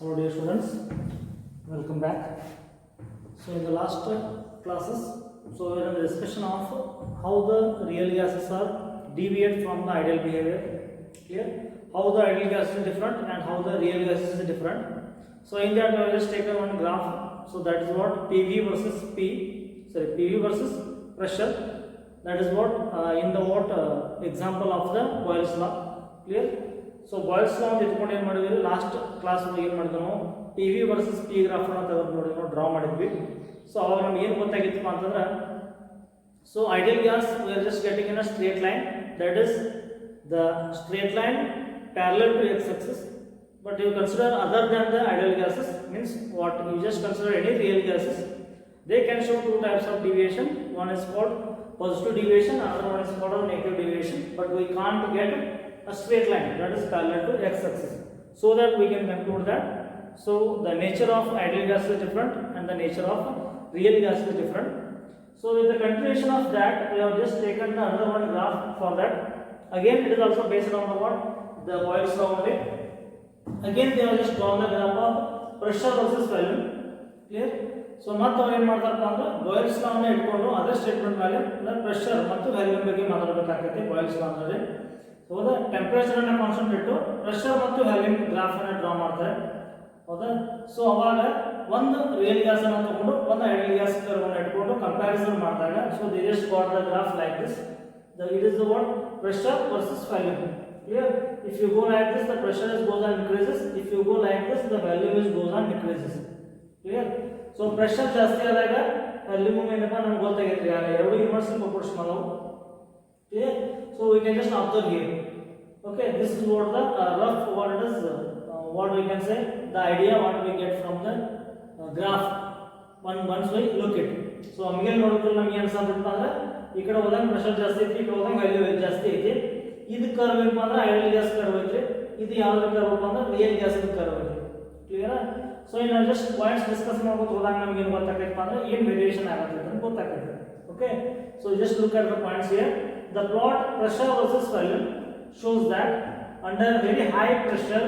Hello dear students, welcome back. So in the last classes, so we are in the discussion of how the real gases are deviate from the ideal behavior. Clear? How the ideal gas is different and how the real gas is different. So in that we have just taken one graph. So that is what PV versus PV versus pressure. That is what in the example of the Boyle's law. Clear? So Boyle's law ಇಟ್ಕೊಂಡು ಏನು ಮಾಡಿದ್ವಿ last class ಏನು ಮಾಡಿದ್ವಿ ನಾವು P V versus P graph ಅನ್ನು ತೆಗೆದು ನೋಡಿ ನಾವು ಡ್ರಾ ಮಾಡಿದ್ವಿ. ಸೊ ಅವಾಗ ನಮ್ಗೆ ಏನು ಗೊತ್ತಾಗಿತ್ತಪ್ಪ ಅಂತಂದ್ರೆ so ideal gas we are just getting in a straight line, that is the straight line parallel to x axis, but you consider other than the ideal gases, means what you just consider any real gases, they can show two types of deviation. One is called positive deviation, another one is called negative deviation, but we can't get a straight line that is parallel to x axis, so that we can conclude that so the nature of ideal gas is different and the nature of real gas is different. So with the continuation of that, we have just taken the another one graph for that. Again it is also based on the what the Boyle's law only. Again they have just drawn the graph of pressure versus volume. Clear? So ಮತ್ತೆ ಅವರು ಏನು ಮಾಡ್ತಾರಪ್ಪ ಅಂದ್ರೆ boils ಲಾ ಅನ್ನು ಇಟ್ಕೊಂಡು other statement ಮೇಲೆ pressure ಮತ್ತು volume ಬಗ್ಗೆ ಮಾತಾಡಬೇಕಾಗುತ್ತೆ. ಬಾಯ್ಲ್ಸ್ ಲಾ ಅಂದ್ರೆ ಹೌದಾ ಟೆಂಪರೇಚರ್ ಅನ್ನು ಕಾನ್ಸ್ಟೆಂಟ್ ಇಟ್ಟು ಪ್ರೆಷರ್ ಮತ್ತು ವ್ಯಾಲ್ಯೂಮ್ ಗ್ರಾಫ್ ಅನ್ನು ಡ್ರಾ ಮಾಡ್ತಾರೆ. ಹೌದಾ? ಸೊ ಅವಾಗ ಒಂದು ರಿಯಲ್ ಗ್ಯಾಸ್ ಅನ್ನು ತಗೊಂಡು ಒಂದು ಐಡಿಯಲ್ ಗ್ಯಾಸ್ ಕರ್ವ್ ಅನ್ನು ಇಟ್ಕೊಂಡು ಕಂಪ್ಯಾರಿಸನ್ ಮಾಡಿದಾಗ so they just got the graph like this. It is the what pressure versus volume. Clear? If you go like this, the pressure goes on increases. If you go like this, the volume goes on decreases. Clear? So pressure ಜಾಸ್ತಿ ಆದಾಗ volume ಏನಪ್ಪ ನಮಗೆ ಗೊತ್ತಾಗೈತ್ರಿ ಎರಡು inversely proportional ಅವು. Clear? So we can just observe here. Okay, this is what the rough what it is what we can say the idea what we get from the graph once we look it. So ನಮಗೆ ನೋಡಿದ್ರೆ ನಮಗೆ ಏನು ಸಾಧ್ಯಪ್ಪ ಅಂದ್ರೆ ಈ ಕಡೆ ಹೋದಾಗ pressure ಜಾಸ್ತಿ ಐತಿ, ಈ ಕಡೆ ಹೋದಾಗ ವ್ಯಾಲ್ಯೂ ಜಾಸ್ತಿ ಐತಿ. ಇದು ಕರ್ವ್ ಏನಪ್ಪ ಅಂದ್ರೆ ಐಡಿಯಲ್ ಗ್ಯಾಸ್ ಕರ್ವ್ ಐತಿ, ಇದು ಯಾವ್ದು ಕರ್ವ್ ಅಂದ್ರೆ ರಿಯಲ್ ಗ್ಯಾಸ್ ಕರ್ವ್ ಐತಿ. ಕ್ಲಿಯರ್? ಸೊ ಇನ್ನು ಜಸ್ಟ್ ಪಾಯಿಂಟ್ಸ್ ಡಿಸ್ಕಸ್ ಮಾಡ್ಕೊಂಡು ಹೋದಾಗ ನಮಗೆ ಏನು ಗೊತ್ತಾಗೈತಪ್ಪ ಅಂದ್ರೆ ಏನು ವೇರಿಯೇಷನ್ ಆಗುತ್ತೆ ಅಂತ ಗೊತ್ತಾಗೈತೆ. Okay, so just look at the points here. The plot pressure versus volume shows that under very high pressure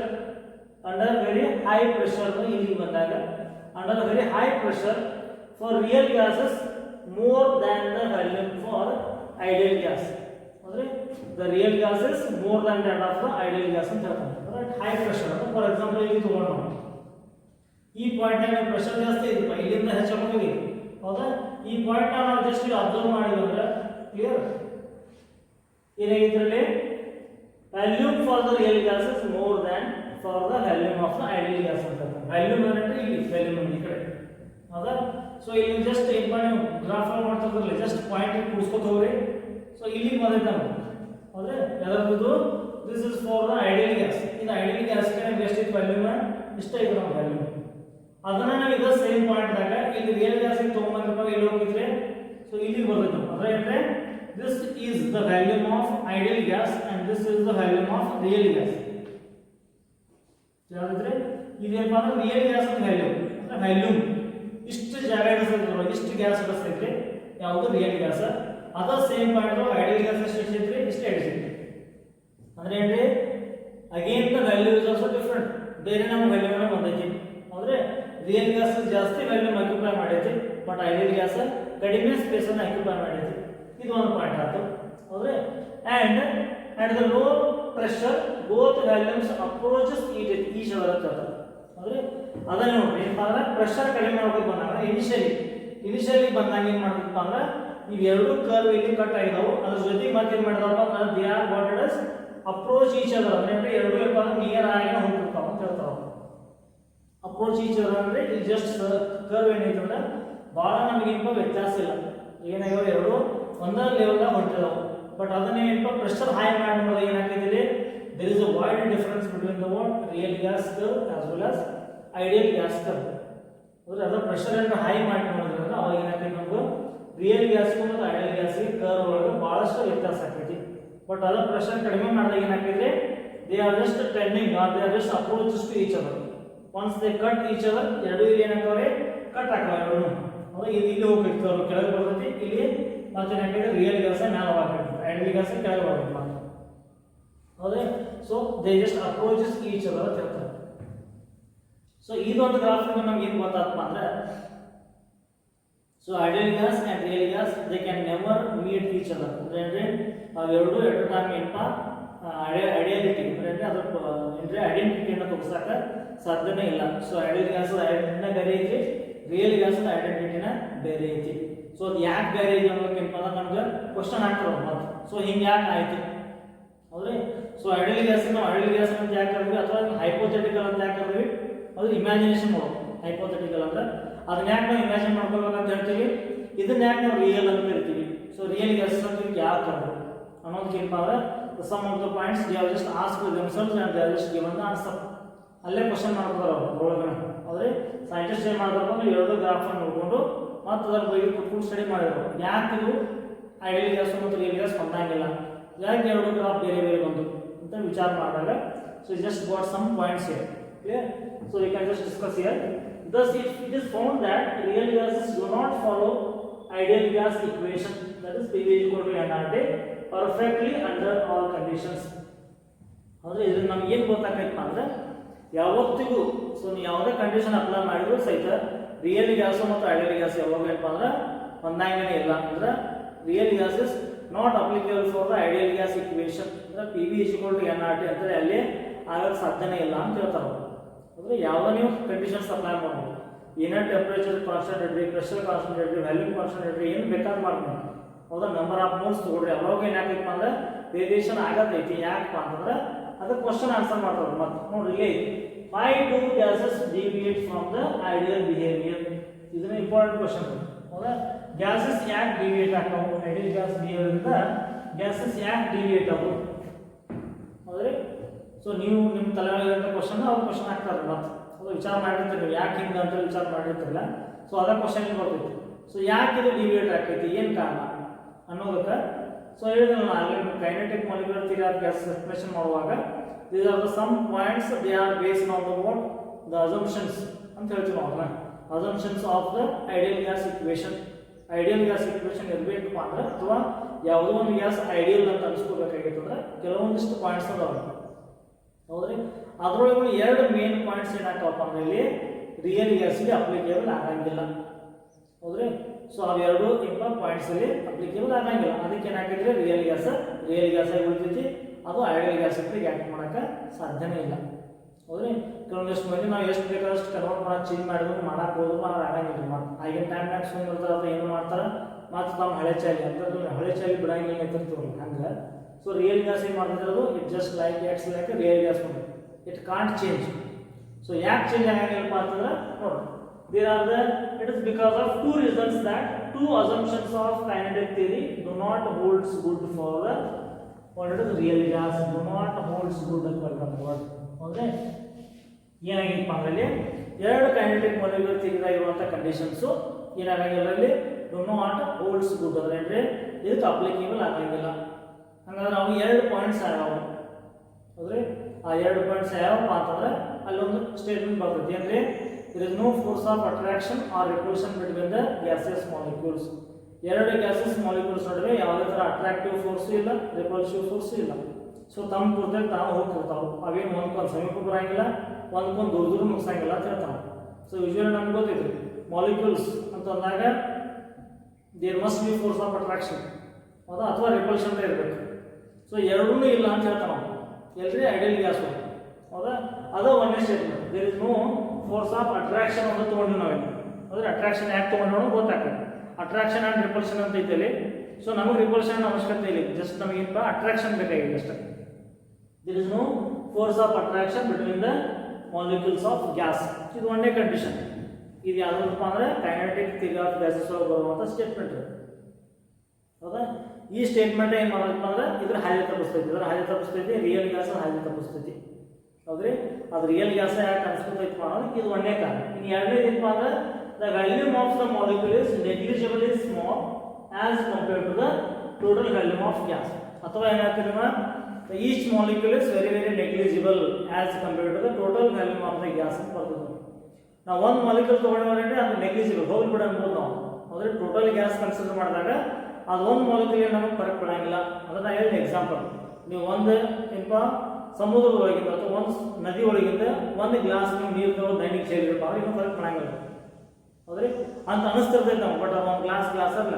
ಇಲ್ಲಿ ಬಂದಾಗ under very high pressure for real gases more than the volume for ideal gas. ಅಂದ್ರೆ the real gas is more than that of the ideal gas ಅಂತ ಹೇಳ್ತಾರೆ. right? high pressure for example ಇಲ್ಲಿ ತಗೊಂಡು ಈ point ನಲ್ಲಿ pressure ಜಾಸ್ತಿ ಇದೆ, ಇಲ್ಲಿಂದ ಹೆಚ್ಚಾಗೋಗಿದೆ. ಹೌದಾ? ಈ ಪಾಯಿಂಟ್ ನಾವು ಜಸ್ಟ್ ಅಬ್ಸರ್ವ್ ಮಾಡಿದ್ರೆ ಕ್ಲಿಯರ್ ಏನಾಗಿದ್ರಲ್ಲಿ volume for the real gas is more than for the volume of the ideal gas ಅಂತ. ವ್ಯಾಲ್ಯೂಮ್ ಅಂದ್ರೆ ಇಲ್ಲಿ ವ್ಯಾಲ್ಯೂಮ್ ಈ ಕಡೆ. ಹೌದಾ? ಸೊ ಇಲ್ಲಿ ಜಸ್ಟ್ ಏನು ಮಾಡಿ ಗ್ರಾಫ್ ಮಾಡ್ತಿದ್ರಲ್ಲ ಜಸ್ಟ್ ಪಾಯಿಂಟ್ ಕೂಡಿಸ್ಕೊತ ಹೋಗ್ರಿ. ಸೊ ಇಲ್ಲಿ ಬಂದೈತೆ ನಾವು ಹೌದ್ರೆ ಯಾವ್ದು this is for the ideal gas. In ideal gas ಗೆ ಎಷ್ಟು ಇತ್ತು ವ್ಯಾಲ್ಯೂಮ್ ಇಷ್ಟ ಇದೆ ನಮ್ಮ ವ್ಯಾಲ್ಯೂಮ್. ಅದನ್ನ ನಾವು ಈಗ ಸೇಮ್ ಪಾಯಿಂಟ್ ದಾಗ ಇಲ್ಲಿ ರಿಯಲ್ ಗ್ಯಾಸ್ ಗೆ ತಗೊಂಡ್ಬಂದ್ರಪ್ಪ ಇಲ್ಲಿ ಹೋಗಿದ್ರೆ ಸೊ ಇಲ್ಲಿ ಬರ್ತೈತೆ. ಅಂದ್ರೆ ಅಂದ್ರೆ this is the volume of ideal gas and this is the volume of real gas. ಯಾವ್ದ್ರೆ ಇದೇನಪ್ಪ ಅಂದ್ರೆ ರಿಯಲ್ ಗ್ಯಾಸ್ ವ್ಯಾಲ್ಯೂಮ್ ಅಂದ್ರೆ ವ್ಯಾಲ್ಯೂಮ್ ಇಷ್ಟು ಜಾಗ ಇರ್ತದೆ, ಇಷ್ಟು ಗ್ಯಾಸ್ ಇರ್ತೈತೆ ಯಾವುದು ರಿಯಲ್ ಗ್ಯಾಸ್. ಅದ ಸೇಮ್ ಪಾಯಿಂಟ್ ಐಡಿಯಲ್ ಗ್ಯಾಸ್ ಎಷ್ಟು ಇರ್ತೈತೆ ಇಷ್ಟು ಇರ್ತೈತೆ. ಅಂದ್ರೆ ಏನ್ರಿ again the value is also different. ಬೇರೆ ನಮ್ಮ ವ್ಯಾಲ್ಯೂನ ಬಂದೈತಿ. ಅಂದ್ರೆ ರಿಯಲ್ ಗ್ಯಾಸ್ ಜಾಸ್ತಿ ವ್ಯಾಲ್ಯೂಮ್ ಆಕ್ಯುಪೈ ಮಾಡೈತಿ, ಬಟ್ ಐಡಿಯಲ್ ಗ್ಯಾಸ್ ಕಡಿಮೆ ಸ್ಪೇಸ್ ಅನ್ನು ಆಕ್ಯುಪೈ ಮಾಡೈತಿ. ಇದು ಒಂದು ಪಾಯಿಂಟ್ ಆಯ್ತು. ಹೌದ್ರೆ and at the low pressure both volumes approaches each other ಅಂತ ಹೇಳ್ತಾರೆ. ಅಂದ್ರೆ ಅದನ್ನ ನೋಡ್ರಿ ಏನಪ್ಪ ಅಂದ್ರೆ ಪ್ರೆಷರ್ ಕಡಿಮೆ ಮಾಡೋಕೆ ಬಂದಾಗ ಇನಿಷಿಯಲಿ ಬಂದಾಗ ಏನ್ ಮಾಡ್ತಿಪ್ಪ ಅಂದ್ರೆ ಇವೆರಡು ಕರ್ವ್ ಇಲ್ಲಿ ಕಟ್ ಆಗಿದಾವು. ಅದ್ರ ಜೊತೆಗೆ ಮತ್ತೆ ಏನ್ ಮಾಡಿದವಪ್ಪ ಅಂದ್ರೆ they are what it is approach each other. ಅಂದ್ರೆ ಎರಡು ಏನಪ್ಪ ಅಂದ್ರೆ ನಿಯರ್ ಆಗಿ ಹೋಗ್ತಿರ್ತಾವ ಅಂತ ಹೇಳ್ತಾವ. ಅಪ್ರೋಚ್ ಈಚ್ ಅದರ್ ಅಂದ್ರೆ ಇಲ್ಲಿ ಜಸ್ಟ್ ಕರ್ವ್ ಏನೈತೆ ಅಂದ್ರೆ ಬಹಳ ನಮಗೆ ಏನಪ್ಪ ವ್ಯತ್ಯಾಸ ಇಲ್ಲ. ಏನಾಗ್ಯಾವ ಎರಡು ಒಂದೇ ಲೆವೆಲ್ದಾಗ ಹೊಂಟಿದಾವೆ. ಬಟ್ ಅದನ್ನ ಏನಪ್ಪ ಪ್ರೆಷರ್ ಹೈ ಮಾಡಿದ್ರೆ ಏನಾಗ್ತೈತಿ there is a wide difference between the what real gas curve as well as ideal gas curve. ಅಂದ್ರೆ ಅದರ ಪ್ರೆಷರ್ ಅನ್ನು ಹೈ ಮಾಡಿ ನೋಡಿದ್ರೆ ಅವಾಗ ಏನಾಗ್ತೈತಿ ನಮ್ಗೆ ರಿಯಲ್ ಗ್ಯಾಸ್ಗೂ ಮತ್ತು ಐಡಿಯಲ್ ಗ್ಯಾಸ್ಗೆ ಕರ್ವ್ ಒಳಗೆ ಬಹಳಷ್ಟು ವ್ಯತ್ಯಾಸ ಆಗ್ತೈತಿ. ಬಟ್ ಅದರ ಪ್ರೆಷರ್ ಕಡಿಮೆ ಮಾಡಿದಾಗ ಏನಾಗ್ತೈತಿ they are just tending are they are just approaches to each other. Once they cut each other ಎರಡು ಇಲ್ಲಿ ಏನಾಗ್ತವೆ ಕಟ್ ಆಗ್ತವೆ ಎರಡು. ಅಂದ್ರೆ ಇಲ್ಲಿ ಹೋಗ್ಬೇಕು ಕರ್ವ್ ಕೆಳಗೆ ಬರ್ತೈತಿ, ಇಲ್ಲಿ ಮತ್ತೆ ಏನಾಗ್ತೈತಿ ರಿಯಲ್ ಗ್ಯಾಸ್ ಮೇಲೆ ಹೋಗ್ಬೇಕು, ಐಡಿಯಲ್ ಗ್ಯಾಸ್ ಕೆಳಗೆ ಹೋಗ್ಬೇಕು. ಹೌದೇ? So they just approaches each other ಅಂತ ಹೇಳ್ತಾರೆ. ಸೊ ಇದೊಂದು ಗ್ರಾಫ್ ನಮ್ಗೆ ಏನು ಗೊತ್ತಾಗ್ತಪ್ಪ ಅಂದ್ರೆ, so ideal gas and real gas they can never meet each other. ಅಂದರೆ ಅವೆರಡು ಎಟ್ ಅ ಟೈಮ್ ಏನಪ್ಪ ಐಡಿಯಾಲಿಟಿ ಅಂದರೆ ಅದ್ರ ಅಂದರೆ ಐಡೆಂಟಿಟಿಯನ್ನು ತೋರಿಸಕ ಸಾಧ್ಯನೇ ಇಲ್ಲ. ಸೊ ಐಡಿಯಲ್ ಗ್ಯಾಸ್ ಐಡೆಂಟಿಟಿನ ಬೇರೆ ಐತಿ, ರಿಯಲ್ ಗ್ಯಾಸ್ ಐಡೆಂಟಿಟಿನ ಬೇರೆ ಐತಿ. ಸೊ ಅದು ಯಾಕೆ ಬೇರೆ ಐತಿ ಅನ್ನೋದಕ್ಕೆ ಏನಪ್ಪ ಅಂದ್ರೆ ನಮ್ಗೆ ಕ್ವಶನ್ ಆಗ್ತಾವೆ ಮತ್ತು. ಸೊ ಹಿಂಗೆ ಯಾಕೆ ಆಯ್ತು ಹೌದ್ರಿ? ಸೊ ಐಡಿಯಲ್ ಗ್ಯಾಸ್ ನಾವು ಐಡಿಯಲ್ ಗ್ಯಾಸ್ ಅಂತ ಯಾಕೆ ಕರೀತೀವಿ ಅಥವಾ ಹೈಪೋಥೆಟಿಕಲ್ ಅಂತ ಯಾಕೆ ಕರೀತೀವಿ? ಅದು ಇಮ್ಯಾಜಿನೇಷನ್ ಮಾಡೋದು. ಹೈಪೋಥೆಟಿಕಲ್ ಅಂದ್ರೆ ಅದನ್ನ ಯಾಕೆ ನಾವು ಇಮ್ಯಾಜಿನ್ ಮಾಡ್ಕೋಬೇಕಂತ ಹೇಳ್ತೀವಿ, ಇದನ್ನ ಯಾಕೆ ನಾವು ರಿಯಲ್ ಅಂತ ಕರಿತೀವಿ. ಸೊ ರಿಯಲ್ ಗ್ಯಾಸ್ ಅಂತ ಯಾಕೆ ಕರೆದು ಅನ್ನೋದಕ್ಕೆ ಏನಪ್ಪ ಅಂದ್ರೆ some of the points they are just ask themselves and they are just given the answer. ಅಲ್ಲೇ ಕ್ವಶನ್ ಮಾಡ್ತಾರೆ ಅವರು ಒಳಗಡೆ. ಹೌದ್ರಿ? ಸೈಂಟಿಸ್ಟ್ ಏನು ಮಾಡ್ತಾರಪ್ಪ ಅಂದ್ರೆ ಎರಡು ಗ್ರಾಫನ್ನು ನೋಡಿಕೊಂಡು ಮತ್ತು ಅದರ ಬಗ್ಗೆ ಕೂತ್ಕೊಂಡು ಸ್ಟಡಿ ಮಾಡಿದ್ರು. ಯಾಕೆ ಇದು ಐಡಿಯಲ್ ಗ್ಯಾಸ್ ಮತ್ತು ರಿಯಲ್ ಗ್ಯಾಸ್ ಹೊಂದಾಗಿಲ್ಲ, ಯಾಕೆ ಎರಡು ಗ್ರಾಫ್ ಬೇರೆ ಬೇರೆ ಬಂದು ಅಂತ ವಿಚಾರ ಮಾಡಿದಾಗ, so just got some points here. Clear? So we can just discuss here. Thus it is found that real gases do not follow ideal gas equation, that is PV equal to nRT perfectly under all conditions. ಅಂದ್ರೆ ಇದನ್ನ ನಮ್ಗೆ ಏನು ಗೊತ್ತಾಗೈತಪ್ಪ ಅಂದ್ರೆ ಯಾವತ್ತಿಗೂ so ನೀವು ಯಾವುದೇ condition apply ಮಾಡಿದ್ರು ಸಹಿತ ರಿಯಲ್ ಗ್ಯಾಸ್ ಮತ್ತು ಐಡಿಯಲ್ ಗ್ಯಾಸ್ ಯಾವಾಗ ಏನಪ್ಪ ಅಂದ್ರೆ ಹೊಂದಾಗನೇ ಇಲ್ಲ. ಅಂದ್ರೆ real gas is not applicable for the ideal gas equation. ಅಂದ್ರೆ PV equal to nRT ಅಂತೇಳಿ ಅಲ್ಲಿ ಆಗಕ್ಕೆ ಸಾಧ್ಯನೇ ಇಲ್ಲ ಅಂತ ಹೇಳ್ತಾರೆ. ಅಂದರೆ ಯಾವುದೇ ನೀವು ಕಂಡೀಷನ್ಸ್ ಅಪ್ಲೈ ಮಾಡ್ಬೋದು, ಏನೇ ಟೆಂಪ್ರೇಚರ್ ಕಾನ್ಸ್ಟೆಂಟ್ ಇಡ್ರಿ, ಪ್ರೆಷರ್ ಕಾನ್ಸ್ಟೆಂಟ್ ಇಡ್ರಿ, ವ್ಯಾಲ್ಯೂಮ್ ಕಾನ್ಸ್ಟೆಂಟ್ ಇಡ್ರಿ, ಏನು ಬೇಕಾದ್ರೂ ಮಾಡ್ಬೋದು. ಹೌದಾ? ನಂಬರ್ ಆಫ್ ಮೋಡ್ಸ್ ತೊಗೊಳ್ರಿ, ಅವಾಗ ಏನಾಗೈತಪ್ಪ ಅಂದ್ರೆ ವೇರಿಯೇಷನ್ ಆಗತೈತಿ. ಯಾಕಪ್ಪ ಅಂತಂದ್ರೆ ಅದಕ್ಕೆ ಕ್ವಶನ್ ಆನ್ಸರ್ ಮಾಡ್ತಾರೆ. ಮತ್ತು ನೋಡ್ರಿ ಇಲ್ಲಿ why do gases deviate from the ideal behavior? ಇದನ್ನ ಇಂಪಾರ್ಟೆಂಟ್ ಕ್ವಶನ್. ಹೌದಾ? ಗ್ಯಾಸಸ್ ಯಾಕೆ ಡಿವಿಯೇಟ್ ಆಗ್ತಾವೆ ಐಡಿಯಲ್ ಗ್ಯಾಸ್ ಬಿಹೇವಿಯರ್ನಿಂದ? ಗ್ಯಾಸಸ್ ಯಾಕೆ ಡಿವಿಯೇಟ್ ಆಗು? ಹೌದ್ರಿ? ಸೊ ನೀವು ನಿಮ್ಮ ತಲೆಯೊಳಗಿರೋ ಕ್ವಶನ್ ಅವ್ರ ಕ್ವಶನ್ ಆಗ್ತಾರೆ ಮತ್ತು ಅದು ವಿಚಾರ ಮಾಡಿರ್ತೀರಿ ನೀವು ಯಾಕೆ ಹಿಂಗೆ ಅಂತ ವಿಚಾರ ಮಾಡಿರ್ತಿರಲ್ಲ. ಸೊ ಅದ ಕ್ವಶನ್ ಬರ್ತೈತಿ. ಸೊ ಯಾಕೆ ಇದು ಡಿವಿಯೇಟ್ ಆಗ್ತೈತಿ, ಏನು ಕಾರಣ ಅನ್ನೋದಕ್ಕೆ ಸೊ ಹೇಳಿದ್ರೆ ನಾನು ಆಗಲೇ kinetic molecular theory of gas expression ಮಾಡುವಾಗ these are the some points they are based on the what the assumptions ಅಂತ ಹೇಳ್ತೀವಿ ನಾವು. Assumptions of the ideal gas equation. Ideal gas equation ಇರಬೇಕಪ್ಪ ಅಂದ್ರೆ ಅಥವಾ ಯಾವುದೋ ಒಂದು ಗ್ಯಾಸ್ ಐಡಿಯಲ್ ಅಂತ ಅನಿಸ್ಕೋಬೇಕಾಗಿತ್ತು ಅಂದ್ರೆ ಕೆಲವೊಂದಿಷ್ಟು ಪಾಯಿಂಟ್ಸ್ ಅದಾವೆ. ಹೌದ್ರಿ? ಅದರೊಳಗೆ ಎರಡು ಮೇನ್ ಪಾಯಿಂಟ್ಸ್ ಏನಾಗ್ತಾವಪ್ಪ ಅಂದ್ರೆ ಇಲ್ಲಿ ರಿಯಲ್ ಗ್ಯಾಸ್ಗೆ ಅಪ್ಲಿಕೇಬಲ್ ಆಗಂಗಿಲ್ಲ. ಹೌದ್ರಿ? ಸೊ ಅವೆರಡು ಪಾಯಿಂಟ್ಸ್ ಅಲ್ಲಿ ಅಪ್ಲಿಕೇಬಲ್ ಆಗಂಗಿಲ್ಲ. ಅದಕ್ಕೆ ಏನಾಗಿದ್ರೆ ರಿಯಲ್ ಗ್ಯಾಸ್ ಆಗಿ ಉಳಿತೈತಿ, ಅದು ಐಡಿಯಲ್ ಗ್ಯಾಸ್ ಆಕ್ಟ್ ಮಾಡಕ್ಕೆ ಸಾಧ್ಯನೇ ಇಲ್ಲ. ಹೌದ್ರಿ? ಕೆಲವೊಂದಿಷ್ಟು ಮಂದಿ ನಾವು ಎಷ್ಟು ಬೇಕಾದಷ್ಟು ಕನ್ವರ್ಟ್ ಮಾಡಕ್ಕೆ ಚೇಂಜ್ ಮಾಡಿದ್ರು ಮಾಡಕ್ಕೆ ಹೋದ್ರು ಆಗಂಗಿಲ್ಲ. ಮತ್ತು ಆಗಿನ ಟೈಮ್ನಾಗ ಸುಮ್ಮನೆ ಇರ್ತಾರೆ ಅಥವಾ ಏನು ಮಾಡ್ತಾರೆ ಮತ್ತು ತಮ್ಮ ಹಳೆ ಚಾಲಿ ಅಂತ ಹಳೆ ಚಾಲಿ ಬಿಡಂಗಿಲ್ಲ ಅಂತಿರ್ತೀವಲ್ಲ ಹಂಗೆ. ಸೊ ರಿಯಲ್ ಗ್ಯಾಸ್ ಏನು ಮಾಡ್ತಿರೋದು it just like X like real gas ಮಾಡಿ ಇಟ್ ಕಾಂಟ್ ಚೇಂಜ್. ಸೊ ಯಾಕೆ ಚೇಂಜ್ ಆಗಂಗಿಲ್ಲಪ್ಪ ಅಂತಂದ್ರೆ ನೋಡಿ there are the it is because of two reasons that two assumptions of kinetic theory do not holds good for the what it is real gas do not holds good for the word. ಅಂದ್ರೆ ಏನಾಗಿತ್ತಪ್ಪ ಅಂದ್ರೆ ಎರಡು kinetic molecular ಥಿಯರಿದಾಗ ಇರುವಂಥ conditions ಏನಾಗಂಗಿಲ್ಲ ಅಲ್ಲಿ do not holds good ಅಂದ್ರೆ ಇದಕ್ಕೆ applicable ಆಗಂಗಿಲ್ಲ. ಹಂಗಾದ್ರೆ ಅವು ಎರಡು ಪಾಯಿಂಟ್ಸ್ ಯಾವ್ಯಾವ ಹೌದ್ರಿ? ಆ ಎರಡು ಪಾಯಿಂಟ್ಸ್ ಯಾವಪ್ಪ ಅಂತಂದ್ರೆ ಅಲ್ಲೊಂದು ಸ್ಟೇಟ್ಮೆಂಟ್ ಬರ್ತೈತಿ ಅಂದ್ರೆ there is no force of attraction or repulsion between the gaseous molecules. ಎರಡು ಗ್ಯಾಸಸ್ ಮಾಲಿಕ್ಯೂಲ್ಸ್ ನಡುವೆ ಯಾವುದೇ ಥರ ಅಟ್ರಾಕ್ಟಿವ್ ಫೋರ್ಸು ಇಲ್ಲ, ರಿಪಲ್ಸಿವ್ ಫೋರ್ಸು ಇಲ್ಲ. ಸೊ ತಮ್ಮ ಪೂರ್ತಿಯಾಗಿ ತಾವು ಹೋಗ್ತಿರ್ತಾವೆ. ಅವೇನು ಒಂದ್ಕೊಂಡು ಸಮೀಪ ಬರಂಗಿಲ್ಲ, ಒಂದ್ಕೊಂಡು ದೂರ ದೂರ ಮುಗಿಸಂಗಿಲ್ಲ ಅಂತ ಹೇಳ್ತಾವೆ. ಸೊ ಯೂಶುವಲಿ ನಮ್ಗೆ ಗೊತ್ತೈತ್ರಿ ಮಾಲಿಕ್ಯೂಲ್ಸ್ ಅಂತ ಅಂದಾಗ there must be force of attraction ಹೌದಾ ಅಥವಾ ರಿಪಲ್ಷನ್ ಇರಬೇಕು. ಸೊ ಎರಡೂ ಇಲ್ಲ ಅಂತ ಹೇಳ್ತಾವೆ ನಾವು ಎಲ್ರಿ ಐಡಿಯಲ್ ಗ್ಯಾಸ್ ಹೌದಾ. ಅದು ಒಂದೇ statement there is no force of attraction ಅಂತ ತೊಗೊಂಡು ನಾವಿಲ್ಲಿ ಅಂದರೆ ಅಟ್ರಾಕ್ಷನ್ ಯಾಕೆ ತೊಗೊಂಡು ಗೊತ್ತಾಗ್ತದೆ. ಅಟ್ರಾಕ್ಷನ್ ಆ್ಯಂಡ್ ರಿಪಲ್ಷನ್ ಅಂತ ಐತಲ್ಲಿ. ಸೊ ನಮಗೆ ರಿಪಲ್ಷನ್ ಅವಶ್ಯಕತೆ ಇಲ್ಲ, ಜಸ್ಟ್ ನಮಗೇನಪ್ಪ ಅಟ್ರಾಕ್ಷನ್ ಬೇಕಾಗಿದೆ ಅಷ್ಟೇ. There is no force of attraction between the molecules of gas. ಇದು ಒಂದೇ ಕಂಡೀಷನ್. ಇದು ಯಾವುದಪ್ಪ ಅಂದರೆ ಕೈನೆಟಿಕ್ ಥಿಯರಿ ಆಫ್ ಗ್ಯಾಸಸ್ ಒಳಗೆ ಬರುವಂಥ ಸ್ಟೇಟ್ಮೆಂಟ್ ಹೌದಾ. ಈ ಸ್ಟೇಟ್ಮೆಂಟ್ ಏನು ಮಾಡೋದಪ್ಪ ಅಂದ್ರೆ ಇದ್ರ ಹಾದಿ ತಪ್ಪಿಸ್ತೈತಿ, ರಿಯಲ್ ಗ್ಯಾಸ್ ಹಾದಿ ತಪ್ಪಿಸ್ತೈತಿ ಹೌದ್ರಿ. ಅದು ರಿಯಲ್ ಗ್ಯಾಸ್ ಯಾಕೆ ಅನ್ಸ್ಕೊತೈತಿ ಮಾಡೋದಕ್ಕೆ ಇದು ಒಂದೇ ಕಾರಣ. ಇನ್ನು ಎರಡನೇದು ಏನಪ್ಪ ಅಂದ್ರೆ the volume of the molecule is negligibly small as compared to the total volume of gas. ಅಥವಾ ಏನಾಗ್ತದೆ each molecule is very very negligible as compared to the total volume of the gas ಅಂತ ಬರ್ತದೆ. ನಾವು ಒಂದು molecule ತೊಗೊಂಡ್ರೆ ಅದು negligible ಹೋಗಿ ಬಿಡ ಅನ್ಬೋದು ನಾವು ಅಂದರೆ ಟೋಟಲ್ ಗ್ಯಾಸ್ ಕನ್ಸಿಡರ್ ಮಾಡಿದಾಗ ಅದು ಒಂದು ಮಾಲಿಕ್ಯೂಲ್ ನಮಗೆ ಫರಕ್ ಬಿಡಂಗಿಲ್ಲ. ಅದನ್ನ ಹೇಳಿದ ಎಕ್ಸಾಂಪಲ್ ನೀವು ಒಂದು ಏನಪ್ಪ ಸಮುದ್ರದೊಳಗಿಂದ ಅಥವಾ ಒಂದು ನದಿ ಒಳಗಿಂದ ಒಂದು ಗ್ಲಾಸ್ ನೀರು ತಗೊಂಡು ದಂಡಿಗೆ ಸೇರಿರಪ್ಪ ಅಂದ್ರೆ ಇನ್ನೂ ಫರಕ್ ಕಾಣಂಗಿಲ್ಲ, ಹೌದ್ರಿ ಅಂತ ಅನಿಸ್ತಿರ್ತೈತೆ ನಾವು. ಬಟ್ ಅದು ಒಂದು ಗ್ಲಾಸ್ ಅಲ್ಲ,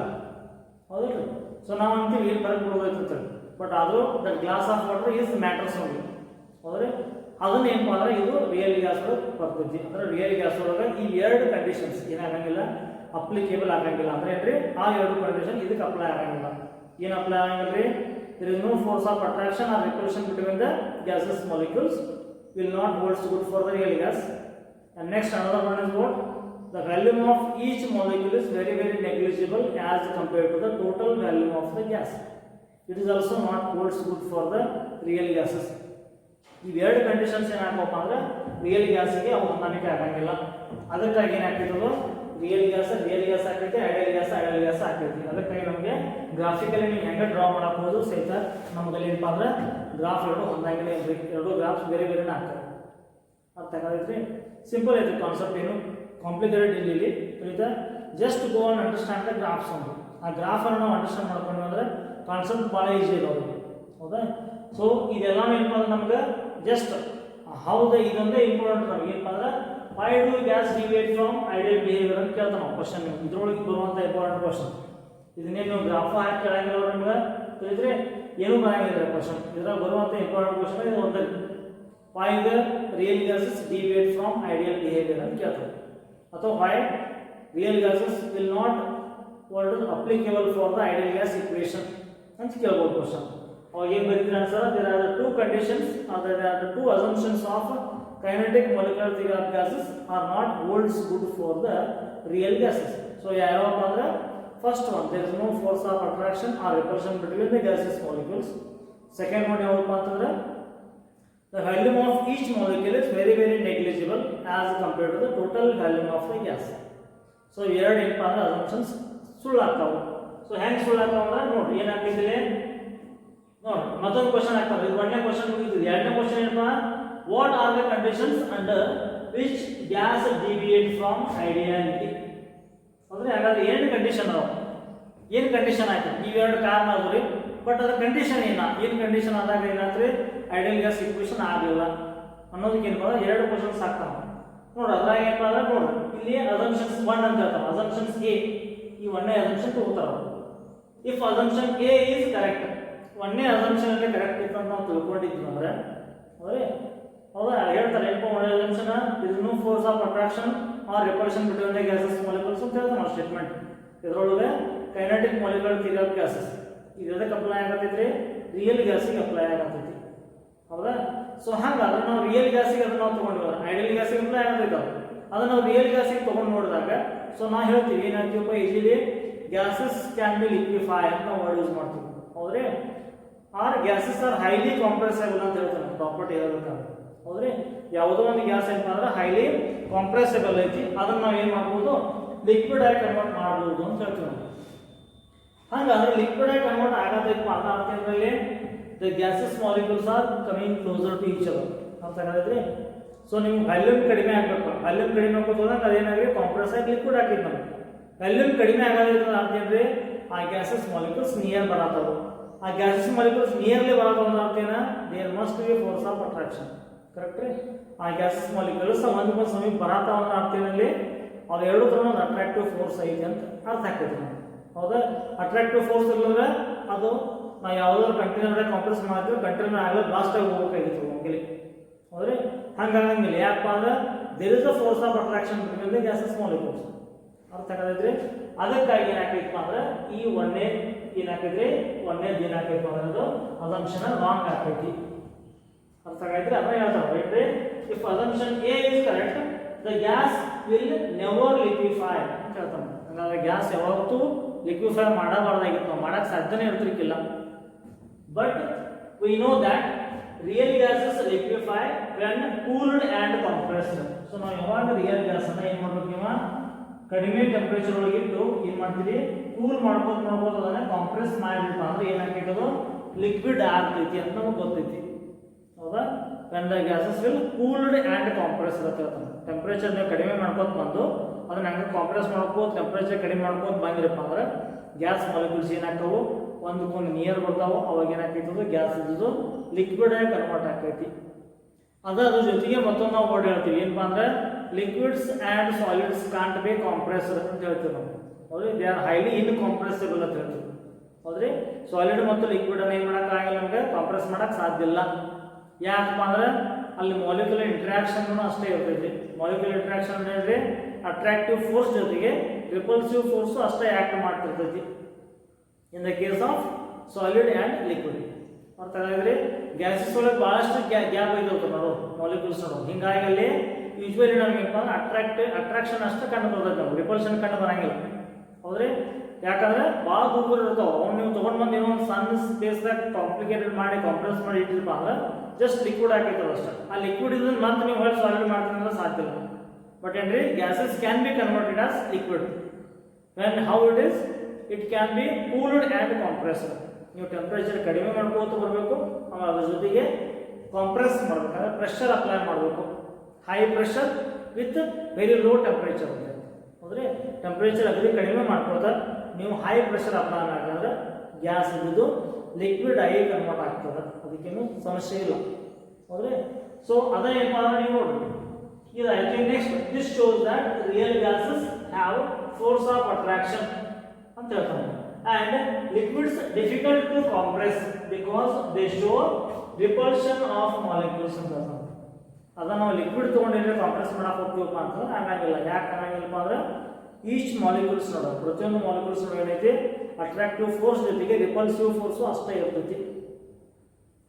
ಹೌದಿಲ್ಲ. ಸೊ ನಾವು ಅಂತೀವಿ ಏನು ಫರಕ್ ಬಿಡೋದೈತೆ, ಬಟ್ ಅದು that glass of water is matters only, ಹೌದ್ರಿ. ಅದನ್ನ ಏನಪ್ಪ ಅಂದ್ರೆ ಇದು ರಿಯಲ್ ಗ್ಯಾಸ್ ಒಳಗೆ ಬರ್ತೈತಿ. ಅಂದ್ರೆ ರಿಯಲ್ ಗ್ಯಾಸ್ ಒಳಗೆ ಈ ಎರಡು ಕಂಡೀಷನ್ಸ್ ಏನಾಗಂಗಿಲ್ಲ, ಅಪ್ಲಿಕೇಬಲ್ ಆಗಂಗಿಲ್ಲ. ಅಂದ್ರೆ ಏನ್ರಿ, ಆ ಎರಡು ಕಂಡೀಷನ್ ಇದಕ್ಕೆ ಅಪ್ಲೈ ಆಗಂಗಿಲ್ಲ. ಏನು ಅಪ್ಲೈ ಆಗಂಗಿಲ್ಲ ರೀ? there is no force of attraction or repulsion between the gaseous molecules, will not holds good for the real gas. And next another one is what? The volume of each molecule is very negligible as compared to the total volume of the gas. It is also not holds good for the real gases. ಇವೆರಡು conditions ಏನಾಗಪ್ಪ ಅಂದ್ರೆ real ಗ್ಯಾಸ್ಗೆ ಅವು ಹೊಂದಾಣಿಕೆ ಆಗಂಗಿಲ್ಲ. ಅದಕ್ಕಾಗಿ ಏನಾಗ್ತಿರೋದು, real gas ಆಗ್ತೈತಿ, ideal gas ಆಗ್ತೈತಿ. ಅದಕ್ಕಾಗಿ ನಮಗೆ ಗ್ರಾಫಿಕಲಿ ನೀವು ಹೆಂಗೆ ಡ್ರಾ ಮಾಡಬಹುದು ಸಹಿತ ನಮ್ಗೆ ಏನಪ್ಪ ಅಂದ್ರೆ ಗ್ರಾಫ್ ಎರಡು ಹೊಂದಾಗಿಲ್ಲ, ಎರಡು ಗ್ರಾಫ್ಸ್ ಬೇರೆ ಆಗ್ತವೆ. ಅರ್ಥ ಆಗೈತ್ರಿ? ಸಿಂಪಲ್ ಐತಿ ಕಾನ್ಸೆಪ್ಟ್, ಏನು ಕಾಂಪ್ಲಿಕೇಟೆಡ್ ಇಲ್ಲಿ. Just go and understand the graphs ಒಂದು. ಆ ಗ್ರಾಫ್ ಅನ್ನು ನಾವು ಅಂಡರ್ಸ್ಟ್ಯಾಂಡ್ ಮಾಡ್ಕೊಂಡು ಅಂದ್ರೆ ಕಾನ್ಸೆಪ್ಟ್ ಭಾಳ ಈಸಿ ಇದಾವೆ, ಹೌದಾ. ಸೊ ಇದೆಲ್ಲ ಏನಪ್ಪ ಅಂದ್ರೆ ನಮ್ಗೆ ಜಸ್ಟ್ ಹೌದು ಇದೊಂದೇ ಇಂಪಾರ್ಟೆಂಟ್. ನಮ್ಗೆ ಏನಪ್ಪ ಅಂದ್ರೆ why do gas deviate from ideal behavior ಅಂತ ಕೇಳ್ತಾನೆ ನಾವು ಕ್ವಶನ್. ಇದ್ರೊಳಗೆ ಬರುವಂಥ ಇಂಪಾರ್ಟೆಂಟ್ ಕ್ವಶನ್. ಇದನ್ನೇನು ಗ್ರಾಫ್ ಹಾಕಿ ಕೇಳಂಗಿಲ್ಲ ನಿಮ್ಗೆ ತಿಳಿದ್ರೆ ಏನೂ ಬರಂಗಿಲ್ಲ ಕ್ವಶನ್. ಇದ್ರಾಗ ಬರುವಂಥ ಇಂಪಾರ್ಟೆಂಟ್ ಕ್ವಶನ್ ಇದು ಒಂದೇ. why the real gases deviate from ideal behavior ಅಂತ ಕೇಳ್ತಾರೆ. ಅಥವಾ why real gases will not what is applicable for the ideal gas equation ಅಂತ ಕೇಳ್ಬೋದು ಕ್ವಶನ್. ಅವಾಗ ಏನು ಬರೀತೀರ answer? there are the two conditions or there are the two assumptions of kinetic molecular theory of gases are not holds good for the real gases. So ಯಾವಪ್ಪ ಅಂದ್ರೆ first one, there is no force of attraction or repulsion between the gaseous molecules. Second one ಯಾವಪ್ಪ ಅಂತಂದ್ರೆ the volume of each molecule is very negligible as compared to the total volume of the gas. So ಎರಡು ಏನಪ್ಪ ಅಂದ್ರೆ assumptions ಸುಳ್ಳಾಗ್ತಾವೆ. So ಹೆಂಗೆ ಸುಳ್ಳಾಗ್ತಾವ ಅಂದ್ರೆ ನೋಡ್ರಿ ಏನಾಗ್ತಿದೆ ನೋಡಿ. ಮತ್ತೊಂದು ಕ್ವಶನ್ ಆಗ್ತಾವೆ. ಇದು ಒಂದನೇ ಕ್ವಶನ್ ಮುಗಿದಿದೆ. ಎರಡನೇ ಕ್ವಶನ್ ಏನಪ್ಪ, what are the conditions under which gas deviate from ideality? ಅಂದ್ರೆ ಹಾಗಾದ್ರೆ ಏನು ಕಂಡೀಷನ್ ಅದಾವ, ಏನು ಕಂಡೀಷನ್ ಆಯ್ತು? ಇವೆರಡು ಕಾರಣ ಅದ್ರಿ, ಬಟ್ ಅದ್ರ ಕಂಡೀಷನ್ ಏನು ಕಂಡೀಷನ್ ಆದಾಗ ಏನಾಗ್ತದೆ ಐಡಿಯಲ್ ಗ್ಯಾಸ್ ಇಕ್ವೇಷನ್ ಆಗಲಿಲ್ಲ ಅನ್ನೋದಕ್ಕೆ ಏನಪ್ಪ ಅಂದ್ರೆ ಎರಡು ಕ್ವಶನ್ಸ್ ಆಗ್ತಾವ ನೋಡ್ರಿ. ಅದ್ರಾಗ ಏನಪ್ಪ ಅಂದ್ರೆ ನೋಡ್ರಿ ಇಲ್ಲಿ ಅಸಂಪ್ಷನ್ಸ್ 1 ಅಂತ ಹೇಳ್ತಾವ. ಅಸಂಪ್ಷನ್ಸ್ ಎ, ಈ ಒಂದೇ ಅಸಂಪ್ಷನ್ ತಗೋತಾರ. If assumption A is correct, ಒಂದೇ ಅಸಂಪ್ಷನ್ ಅಲ್ಲಿ ಕರೆಕ್ಟ್ ಇತ್ತು ಅಂತ ನಾವು ತಿಳ್ಕೊಂಡಿದ್ವಿ ಅಂದ್ರೆ ಹೌದ್ರಿ, ಹೌದಾ ಹೇಳ್ತಾರೆ ಏನಪ್ಪ ಒಳ್ಳೆ assumption, there is no force of attraction or repulsion between the gases molecules ಅಂತ ಹೇಳ್ತಾನೆ ನಾವು ಸ್ಟೇಟ್ಮೆಂಟ್. ಇದರೊಳಗೆ kinetic molecular theory of gases ಇದು ಎದಕ್ಕೆ ಅಪ್ಲೈ ಆಗತೈತ್ರಿ? ರಿಯಲ್ ಗ್ಯಾಸಿಗೆ ಅಪ್ಲೈ ಆಗತೈತಿ, ಹೌದಾ. ಸೊ ಹಾಗಾದ್ರೆ ನಾವು ರಿಯಲ್ ಗ್ಯಾಸಿಗೆ ಅದನ್ನ ನಾವು ತೊಗೊಂಡಿವ, ಐಡಿಯಲ್ ಗ್ಯಾಸಿಗೆ ಅಪ್ಲೈ ಆಗತೈತೆ ಅದನ್ನ ನಾವು ರಿಯಲ್ ಗ್ಯಾಸಿಗೆ ತೊಗೊಂಡು ನೋಡಿದಾಗ ಸೊ ನಾವು ಹೇಳ್ತೀವಿ ಏನಾಗ್ತೀವಪ್ಪ, easily gases can be liquefy ಅಂತ ನಾವು ವರ್ಡ್ ಯೂಸ್ ಮಾಡ್ತೀವಿ, ಹೌದ್ರಿ. Are gases are highly compressible ಅಂತ ಹೇಳ್ತಾನೆ ಪ್ರಾಪರ್ಟಿ ಹೇಳ್ಬೇಕಾದ್ರೆ, ಹೌದ್ರಿ. ಯಾವುದೋ ಒಂದು ಗ್ಯಾಸ್ ಏನಪ್ಪ ಅಂದ್ರೆ ಹೈಲಿ ಕಾಂಪ್ರೆಸಬಲ್ ಐತಿ, ಅದನ್ನ ನಾವು ಏನು ಮಾಡ್ಬೋದು, ಲಿಕ್ವಿಡ್ ಆಗಿ ಕನ್ವರ್ಟ್ ಮಾಡ್ಬೋದು ಅಂತ ಹೇಳ್ತೀವಿ. ಹಾಗಾದ್ರೆ ಲಿಕ್ವಿಡ್ ಆಗಿ ಕನ್ವರ್ಟ್ ಆಗತೈತಪ್ಪ ಅಂತ ಅರ್ಥ ಏನ್ರಲ್ಲಿ, the gases molecules are coming closer to each other ಅಂತ ಹೇಳಿದ್ರಿ. ಸೊ ನಿಮ್ಗೆ ವ್ಯಾಲ್ಯೂಮ್ ಕಡಿಮೆ ಆಗಬೇಕು, ವ್ಯಾಲ್ಯೂಮ್ ಕಡಿಮೆ ಆಗ್ಬೋದು ಹೋದಾಗ ಅದೇನಾಗಿ ಕಾಂಪ್ರೆಸ್ ಆಗಿ ಲಿಕ್ವಿಡ್ ಹಾಕಿದ್ ನಮ್ಗೆ. ವ್ಯಾಲ್ಯೂಮ್ ಕಡಿಮೆ ಆಗೋದ್ರ ಅರ್ಥ ಏನ್ರಿ, ಆ ಗ್ಯಾಸಸ್ ಮಾಲಿಕ್ಯೂಲ್ಸ್ ನಿಯರ್ ಬರತ್ತವು. ಆ ಗ್ಯಾಸಸ್ ಮಾಲಿಕ್ಯೂಲ್ಸ್ ನಿಯರ್ಲಿ ಬರತ್ತವ ಅಂದ್ರೆ ಅರ್ಥ ಏನ, there must be force of attraction, correct ರೀ. ಆ ಗ್ಯಾಸಸ್ ಮಾಲಿಕ್ಯೂಲ್ಸ್ ಒಂದಕ್ಕೊಂದು ಸಮೀಪ ಬರತ್ತವ ಅಂದ್ರೆ ಅರ್ಥ ಏನಲ್ಲಿ ಅದು ಎರಡು ತರ ಒಂದು ಅಟ್ರಾಕ್ಟಿವ್ ಫೋರ್ಸ್ ಐತಿ ಅಂತ ಅರ್ಥ ಆಗ್ತೈತಿ ನಮ್ಗೆ, ಹೌದಾ. ಅಟ್ರಾಕ್ಟಿವ್ ಫೋರ್ಸ್ ಇಲ್ಲಂದ್ರೆ ಅದು ನಾವು ಯಾವುದಾದ್ರು ಕಂಟೈನರ್ ಕಾಂಪ್ರೆಸ್ ಮಾಡ್ತೀವಿ, ಕಂಟೈನರ್ ಆಗಲೇ ಬ್ಲಾಸ್ಟ್ ಆಗಿ ಹೋಗ್ಬೇಕಾಗಿತ್ತು ನಮಗೆ, ಹೌದ್ರಿ. ಹಂಗಾಗಂಗಿಲ್ಲ, ಯಾಕಪ್ಪ ಅಂದ್ರೆ there is a force of attraction between the gases molecules, ಅರ್ಥ ಆಗೈತ್ರಿ. ಅದಕ್ಕಾಗಿ ಏನಾಕೈತಪ್ಪ ಅಂದ್ರೆ ಈ ಒಂದೇ ಏನಾಕೈತ್ರಿ, ಒಂದೇ ಏನಾಕೈತಪ್ಪ ಅಂದ್ರೆ ಅದು ಅಸಂಪ್ಷನ್ ರಾಂಗ್ ಆಗ್ತೈತಿ, ಅರ್ಥ ಆಗೈತ್ರಿ. ಅದ್ರ ಹೇಳ್ತಾರೆ right. If assumption A is correct, the gas will never liquefy ಅಂತ ಹೇಳ್ತಾನೆ. ಹಂಗಾದ್ರೆ ಗ್ಯಾಸ್ ಯಾವತ್ತೂ ಲಿಕ್ವಿಫೈ ಮಾಡಬಾರ್ದಾಗಿತ್ತು, ನಾವು ಮಾಡಕ್ಕೆ ಸಾಧ್ಯನೇ ಇರ್ತಿರ್ಕಿಲ್ಲ. But we know that real gases liquefy when cooled and compressed. So ನಾವು ಯಾವಾಗ ರಿಯಲ್ ಗ್ಯಾಸ್ ಅನ್ನ ಏನು ಮಾಡ್ಬೇಕು, ಇವ ಕಡಿಮೆ ಟೆಂಪರೇಚರ್ ಒಳಗಿಟ್ಟು ಏನು ಮಾಡ್ತೀವಿ, ಕೂಲ್ ಮಾಡ್ಬೋದು ಅದನ್ನ ಕಾಂಪ್ರೆಸ್ ಮಾಡಿಬಿಟ್ಟು ಅಂದ್ರೆ ಏನಾಗ್ತೈತೆ ಅದು ಲಿಕ್ವಿಡ್ ಆಗ್ತೈತಿ ಅಂತ ನಮಗೆ ಗೊತ್ತೈತಿ, ಹೌದಾ. When the gases will cooled and compressed ಅಂತ ಹೇಳ್ತಾನೆ. ಟೆಂಪರೇಚರ್ ನೀವು ಕಡಿಮೆ ಮಾಡ್ಕೋತ ಬಂದು ಅದನ್ನ ಹಂಗೆ ಕಾಂಪ್ರೆಸ್ ಮಾಡ್ಕೋತ ಟೆಂಪರೇಚರ್ ಕಡಿಮೆ ಮಾಡ್ಕೋತ ಬಂದಿರಪ್ಪ ಅಂದ್ರೆ ಗ್ಯಾಸ್ ಮಾಲಿಕ್ಯೂಲ್ಸ್ ಏನಾಗ್ತಾವು ಒಂದಕ್ಕೊಂದು ನಿಯರ್ ಬರ್ತಾವೆ, ಅವಾಗ ಏನಾಕೈತದು ಗ್ಯಾಸ್ ಇದ್ದು ಲಿಕ್ವಿಡ್ ಆಗಿ ಕನ್ವರ್ಟ್ ಆಕೈತಿ. ಅದ್ರ ಜೊತೆಗೆ ಮತ್ತೊಂದು ನಾವು ವರ್ಡ್ ಹೇಳ್ತೀವಿ, ಏನಪ್ಪ ಅಂದ್ರೆ liquids and solids can't be compressed ಅಂತ ಹೇಳ್ತೀವಿ ನಾವು. ಹೌದ್ರಿ, ದೇ ಆರ್ ಹೈಲಿ ಇನ್ಕಾಂಪ್ರೆಸಿಬಲ್ ಅಂತ ಹೇಳ್ತೀವಿ. ಹೌದ್ರಿ, ಸಾಲಿಡ್ ಮತ್ತು ಲಿಕ್ವಿಡ್ ಅನ್ನು ಏನು ಮಾಡೋಕ್ಕಾಗಿಲ್ಲ, ನಮಗೆ ಕಾಂಪ್ರೆಸ್ ಮಾಡೋಕ್ಕೆ ಸಾಧ್ಯ ಇಲ್ಲ. ಯಾಕಪ್ಪ ಅಂದ್ರೆ ಅಲ್ಲಿ ಮಾಲಿಕ್ಯುಲರ್ ಇಂಟ್ರಾಕ್ಷನ್ ಅಷ್ಟೇ ಇರ್ತೈತಿ. ಮಾಲಿಕ್ಯುಲರ್ ಇಂಟ್ರಾಕ್ಷನ್ ಹೇಳಿದ್ರೆ ಅಟ್ರಾಕ್ಟಿವ್ ಫೋರ್ಸ್ ಜೊತೆಗೆ ರಿಪಲ್ಸಿವ್ ಫೋರ್ಸು ಅಷ್ಟೇ ಆ್ಯಕ್ಟ್ ಮಾಡ್ತಿರ್ತೈತಿ in the case of solid and liquid. ಅರ್ಥ ಆಗಿದ್ರೆ ಗ್ಯಾಸಸ್ ಒಳಗೆ ಭಾಳಷ್ಟು ಗ್ಯಾಪ್ ಇದಿರ್ತದೆ ನೋಡು ಮಾಲಿಕ್ಯೂಲ್ಸ್ ನೋಡು. ಹಿಂಗಾಗಿ ಅಲ್ಲಿ ಯೂಶ್ವಲಿ ನಮಗೇನಪ್ಪ ಅಂದ್ರೆ ಅಟ್ರಾಕ್ಷನ್ ಅಷ್ಟೇ ಕಂಡು ಬರ್ತೈತೆ, ನಾವು ರಿಪಲ್ಷನ್ ಕಂಡು ಬರಂಗಿಲ್ಲ. ಹೌದ್ರಿ, ಯಾಕಂದ್ರೆ ಭಾಳ ದೂರ ಇರ್ತಾವೆ. ಅವ್ನು ನೀವು ತೊಗೊಂಡು ಬಂದು ಏನೋ ಒಂದು ಸಣ್ಣ ಸ್ಪೇಸ್ದಾಗ ಕಾಂಪ್ಲಿಕೇಟೆಡ್ ಮಾಡಿ ಕಾಂಪ್ರೆಸ್ ಮಾಡಿ ಇಟ್ಟಿರಪ್ಪ ಅಂದ್ರೆ ಜಸ್ಟ್ ಲಿಕ್ವಿಡ್ ಹಾಕೈತಲ್ಲ ಅಷ್ಟೇ. ಆ ಲಿಕ್ವಿಡ್ ಇದನ್ನು ಮತ್ತೆ ನೀವು ಹೊರಗೆ ಸಾಲಿಡ್ ಮಾಡ್ತೀನಿ ಸಾಧ್ಯ ಇಲ್ಲ. ಬಟ್ ಏನ್ರಿ, gases can be converted as liquid when how it is it can be cooled and compressed. ನೀವು ಟೆಂಪ್ರೇಚರ್ ಕಡಿಮೆ ಮಾಡ್ಕೋತ ಬರಬೇಕು, ಆಮೇಲೆ ಅದ್ರ ಜೊತೆಗೆ ಕಾಂಪ್ರೆಸ್ ಮಾಡಬೇಕಾದ್ರೆ ಪ್ರೆಷರ್ ಅಪ್ಲೈ ಮಾಡಬೇಕು. High pressure with very low temperature ಅಂತ. ಅಂದರೆ ಟೆಂಪ್ರೇಚರ್ ಅಗದಿ ಕಡಿಮೆ ಮಾಡ್ಕೊಳ್ತಾ ನೀವು ಹೈ ಪ್ರೆಷರ್ ಅಪ್ಲೈ ಮಾಡಿದ್ರೆ ಗ್ಯಾಸ್ ಇದ್ದು ಲಿಕ್ವಿಡ್ ಆಗಿ ಕನ್ವರ್ಟ್ ಆಗ್ತದೆ, ಅದಕ್ಕೇನು ಸಮಸ್ಯೆ ಇಲ್ಲ. ಹೌದ್ರಿ, ಸೊ ಅದೇನಪ್ಪ ಅಂದ್ರೆ ನೀವು ನೋಡ್ರಿ ಇದು I think next this shows that real gases have force of attraction ಅಂತ ಹೇಳ್ತಾನೆ. And liquids difficult to compress because they show repulsion of molecules ಅಂತ ಹೇಳ್ತಾನೆ. ಅದನ್ನು ನಾವು ಲಿಕ್ವಿಡ್ ತೊಗೊಂಡಿದ್ರೆ ಕಾಂಪ್ರೆಸ್ ಮಾಡಕ್ಕೆ ಹೋಗ್ತೀವಪ್ಪ ಅಂತಂದ್ರೆ ಆಗಂಗಿಲ್ಲ. ಯಾಕೆ ಆಗಂಗಿಲ್ಲಪ್ಪ ಅಂದ್ರೆ ಈಚ್ ಮಾಲಿಕ್ಯೂಲ್ಸ್ ನೋಡೋ ಪ್ರತಿಯೊಂದು ಮಾಲಿಕ್ಯೂಲ್ಸ್ ಏನೈತಿ ಅಟ್ರಾಕ್ಟಿವ್ ಫೋರ್ಸ್ ಜೊತೆಗೆ ರಿಪಲ್ಸಿವ್ ಫೋರ್ಸು ಅಷ್ಟೇ ಇರ್ತೈತಿ